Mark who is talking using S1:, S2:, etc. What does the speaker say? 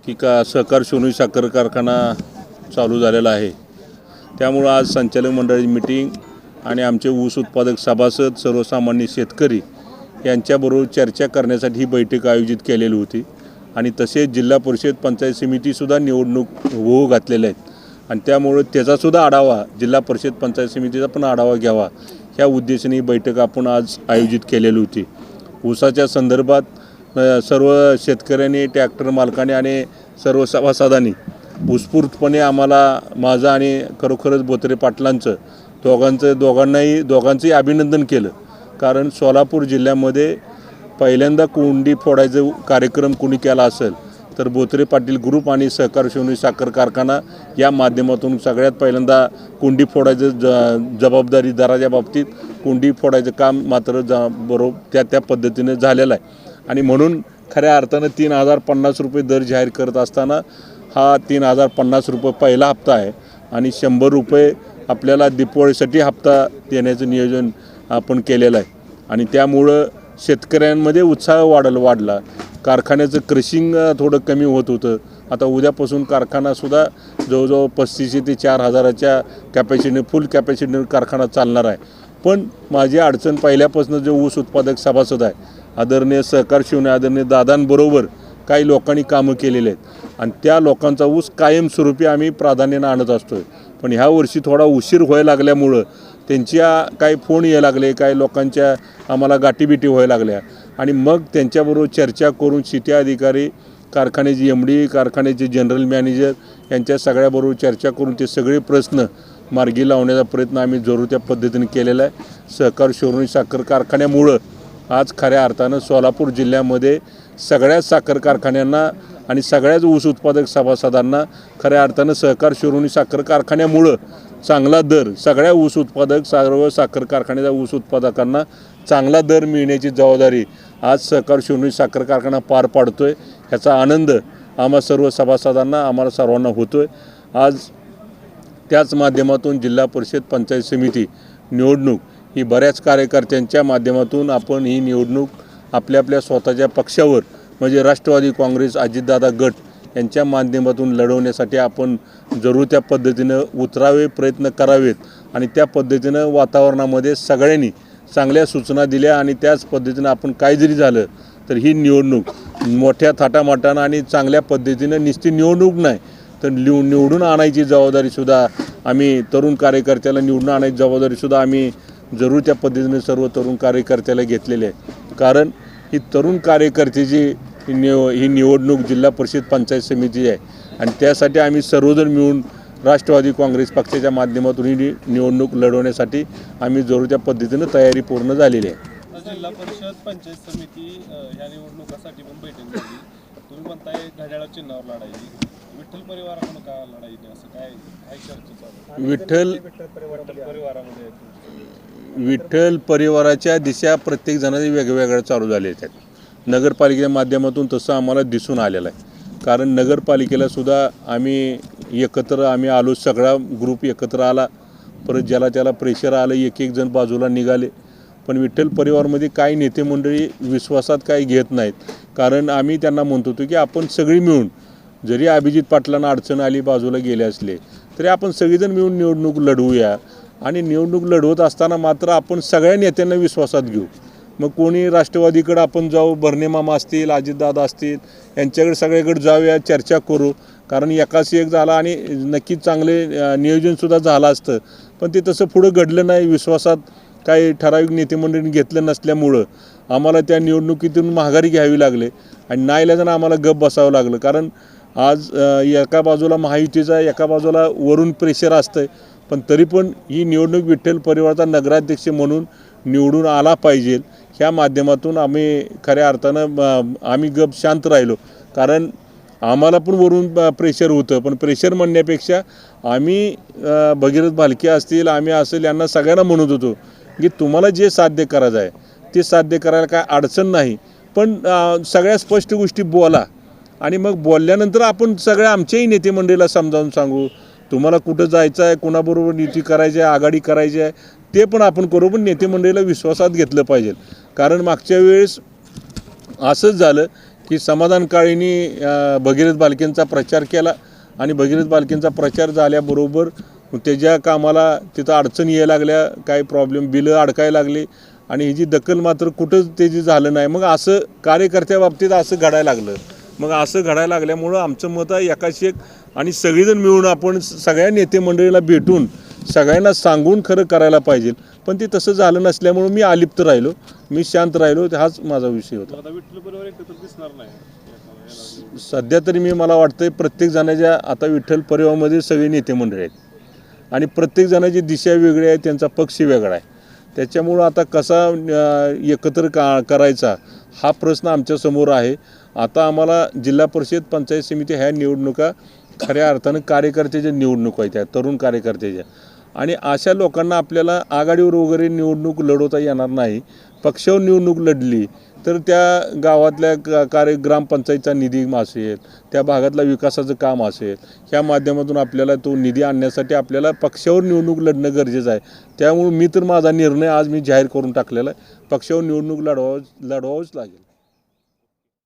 S1: की का सहकार सोनई साखर कारखाना चालू झालेला आहे। त्यामुळे आज संचालक मंडळाची मीटिंग आणि आमचे ऊस उत्पादक सभासद सर्वसामान्य शेतकरी यांच्याबरोबर चर्चा करण्यासाठी ही बैठक आयोजित केलेली होती आणि तसेच जिल्हा परिषद पंचायत समितीसुद्धा निवडणूक होऊ घातलेल्या आहेत आणि त्यामुळे त्याचासुद्धा आढावा जिल्हा परिषद पंचायत समितीचा पण आढावा घ्यावा ह्या उद्देशाने ही बैठक आपण आज आयोजित केलेली होती। ऊसाच्या संदर्भात सर्व शेतकऱ्यांनी ट्रॅक्टर मालकांनी आणि सर्व सभासदांनी उत्स्फूर्तपणे आम्हाला माझं आणि खरोखरच बोत्रे पाटलांचं दोघांचंही अभिनंदन केलं। कारण सोलापूर जिल्ह्यामध्ये पहिल्यांदा कुंडी फोडायचा कार्यक्रम कुणी केला असेल तर बोत्रे पाटील ग्रुप आणि सहकार सोनई साखर कारखाना या माध्यमातून सगळ्यात पहिल्यांदा कुंडी फोडायचं जबाबदारी दराच्या बाबतीत कुंडी फोडायचं काम मात्र बरोबर त्या पद्धतीने झालेलं आहे आणि म्हणून खऱ्या अर्थानं 3050 रुपये दर जाहीर करत असताना हा 3050 रुपये पहिला हप्ता आहे आणि 100 रुपये आपल्याला दिवाळीसाठी हप्ता देण्याचं नियोजन आपण केलेलं आहे आणि त्यामुळं शेतकऱ्यांमध्ये उत्साह वाढला। कारखान्याचं क्रशिंग थोडं कमी होत होतं। आता उद्यापासून कारखानासुद्धा जवळजवळ 3500 ते 4000च्या कॅपॅसिटीने फुल कॅपॅसिटीने कारखाना चालणार आहे। पण माझी अडचण पहिल्यापासून जे ऊस उत्पादक सभासद आहे आदरणीय सहकार शिवणे आदरणीय दादांबरोबर काही लोकांनी कामं केलेले आहेत आणि त्या लोकांचा ऊस कायमस्वरूपी आम्ही प्राधान्यानं आणत असतो आहे। पण ह्या वर्षी थोडा उशीर व्हायला लागल्यामुळं त्यांच्या काही फोन यायला लागले, काही लोकांच्या आम्हाला गाठीबिटी व्हायला लागल्या आणि मग त्यांच्याबरोबर चर्चा करून सिटी अधिकारी, कारखान्याची MD, कारखान्याचे जनरल मॅनेजर यांच्या सगळ्याबरोबर चर्चा करून ते सगळे प्रश्न मार्गी लावण्याचा प्रयत्न आम्ही जरूर त्या पद्धतीने केलेला आहे। सहकार सोनई साखर कारखान्यामुळं आज खऱ्या अर्थानं सोलापूर जिल्ह्यामध्ये सगळ्याच साखर कारखान्यांना आणि सगळ्याच ऊस उत्पादक सभासदांना खऱ्या अर्थानं सहकार सोनई साखर कारखान्यामुळं चांगला दर सगळ्या ऊस उत्पादक सर्व साखर कारखान्याच्या ऊस उत्पादकांना चांगला दर मिळण्याची जबाबदारी आज सहकार सोनई साखर कारखाना पार पाडतोय। ह्याचा आनंद आम्हा सर्व सभासदांना आम्हाला सर्वांना होतोय। आज त्याच माध्यमातून जिल्हा परिषद पंचायत समिती निवडणूक ही बऱ्याच कार्यकर्त्यांच्या माध्यमातून आपण ही निवडणूक आपल्या स्वतःच्या पक्षावर म्हणजे राष्ट्रवादी काँग्रेस अजितदादा गट यांच्या माध्यमातून लढवण्यासाठी आपण जरूर त्या पद्धतीनं उतरावे, प्रयत्न करावेत आणि त्या पद्धतीनं वातावरणामध्ये सगळ्यांनी चांगल्या सूचना दिल्या आणि त्याच पद्धतीनं आपण काय जरी झालं तर ही निवडणूक मोठ्या थाटामाटानं आणि चांगल्या पद्धतीनं नुसती निवडणूक नाही तर निवडून आणायची जबाबदारीसुद्धा आम्ही तरुण कार्यकर्त्याला निवडून आणायची जबाबदारीसुद्धा आम्ही जरूर त्या पद्धतीने सर्व तरुण कार्यकर्त्याला घेतलेले आहे। कारण ही तरुण कार्यकर्त्याची ही निवडणूक जिल्हा परिषद पंचायत समिती आहे आणि त्यासाठी आम्ही सर्वजण मिळून राष्ट्रवादी काँग्रेस पक्षाच्या माध्यमातून ही निवडणूक लढवण्यासाठी आम्ही जरूर त्या पद्धतीनं तयारी पूर्ण झालेली आहे।
S2: जिल्हा परिषद पंचायत समिती ह्या निवडणुकासाठी पण बैठक झाली। तुम्ही म्हणताय घड्याळ चिन्हावर लढायची, विठ्ठल परिवाराकडून का लढायची असं काय चर्चा चालू?
S1: विठ्ठल परिवाराच्या दिशा प्रत्येक जणांच्या वेगवेगळ्या चालू झाल्या आहेत। नगरपालिकेच्या माध्यमातून तसं आम्हाला दिसून आलेलं आहे। कारण नगरपालिकेला सुद्धा आम्ही आलो, सगळा ग्रुप एकत्र आला, परत ज्याला त्याला प्रेशर आलं, एक जण बाजूला निघाले। पण विठ्ठल परिवारमध्ये काही नेते मंडळी विश्वासात काही घेत नाहीत। कारण आम्ही त्यांना म्हणतो की आपण सगळी मिळून जरी अभिजित पाटलांना अडचण आली बाजूला गेले असले तरी आपण सगळेजण मिळून निवडणूक लढवूया आणि निवडणूक लढवत असताना मात्र आपण सगळ्या नेत्यांना विश्वासात घेऊ। मग कोणी राष्ट्रवादीकडे आपण जाऊ, भरणे मामा असतील, अजितदादा असतील यांच्याकडे सगळ्याकडे जाऊया, चर्चा करू। कारण एकाशी एक झाला आणि नक्कीच चांगले नियोजनसुद्धा झालं असतं पण ते तसं पुढं घडलं नाही। विश्वासात काही ठराविक नेतेमंडळींनी घेतलं नसल्यामुळं आम्हाला त्या निवडणुकीतून माघारी घ्यावी लागले आणि नाईलाजानं आम्हाला गप बसावं लागलं। कारण आज एका बाजूला महायुतीचा एका बाजूला वरून प्रेशर असतं पण तरी पण ही निवडणूक विठ्ठल परिवाराचा नगराध्यक्ष म्हणून निवडून आला पाहिजे ह्या माध्यमातून आम्ही खऱ्या अर्थानं आम्ही गप शांत राहिलो। कारण आम्हाला पण वरून प्रेशर होतं पण प्रेशर म्हणण्यापेक्षा आम्ही भगीरथ भालके असतील, आम्ही असेल यांना सगळ्यांना म्हणत होतो की तुम्हाला जे साध्य करायचं आहे ते साध्य करायला काय अडचण नाही पण सगळ्या स्पष्ट गोष्टी बोला आणि मग बोलल्यानंतर आपण सगळ्या आमच्याही नेते मंडळीला समजावून सांगू तुम्हाला कुठं जायचं आहे, कोणाबरोबर युती करायची आहे, आघाडी करायची आहे ते पण आपण करू। पण नेते मंडळीला विश्वासात घेतलं पाहिजे। कारण मागच्या वेळेस असंच झालं की समाधान काळेंनी भगीरथ बालकेंचा प्रचार केला आणि भगीरथ बालकेंचा प्रचार झाल्याबरोबर त्याच्या कामाला तिथं अडचणी यायला लागल्या, काही प्रॉब्लेम बिलं अडकायला लागली आणि ही जी दखल मात्र कुठंच त्याची झालं नाही. मग असं कार्यकर्त्या बाबतीत असं घडायला लागलं. मग असं घडायला लागल्यामुळं आमचं मत आहे एकाशी एक आणि सगळेजण मिळून आपण सगळ्या नेते मंडळीला भेटून सगळ्यांना सांगून खरं करायला पाहिजे. पण ते तसं झालं नसल्यामुळं मी अलिप्त राहिलो, मी शांत राहिलो. हाच माझा विषय होता.
S2: आता विठ्ठल परिवार एकत्र दिसणार नाही
S1: सध्या तरी मला वाटतंय प्रत्येक जणाच्या आता विठ्ठल परिवारामध्ये सगळे नेते मंडळी आहेत आणि प्रत्येक जणाची दिशा वेगळी आहे, त्यांचा पक्ष वेगळा आहे. त्याच्यामुळं आता कसा एकत्र करायचा हा प्रश्न आमच्यासमोर आहे. आता आम्हाला जिल्हा परिषद पंचायत समिती ह्या निवडणुका खऱ्या अर्थानं कार्यकर्त्याच्या निवडणुका आहेत, त्या तरुण कार्यकर्त्याच्या. आणि अशा लोकांना आपल्याला आघाडीवर वगैरे निवडणूक लढवता येणार नाही. पक्षावर निवडणूक लढली तर त्या गावातल्या ग्रामपंचायतचा निधी असेल, त्या भागातला विकासाचं काम असेल, ह्या माध्यमातून आपल्याला तो निधी आणण्यासाठी आपल्याला पक्षावर निवडणूक लढणं गरजेचं आहे. त्यामुळे मी तर माझा निर्णय आज मी जाहीर करून टाकलेला आहे, पक्षावर निवडणूक लढवावंच लागेल.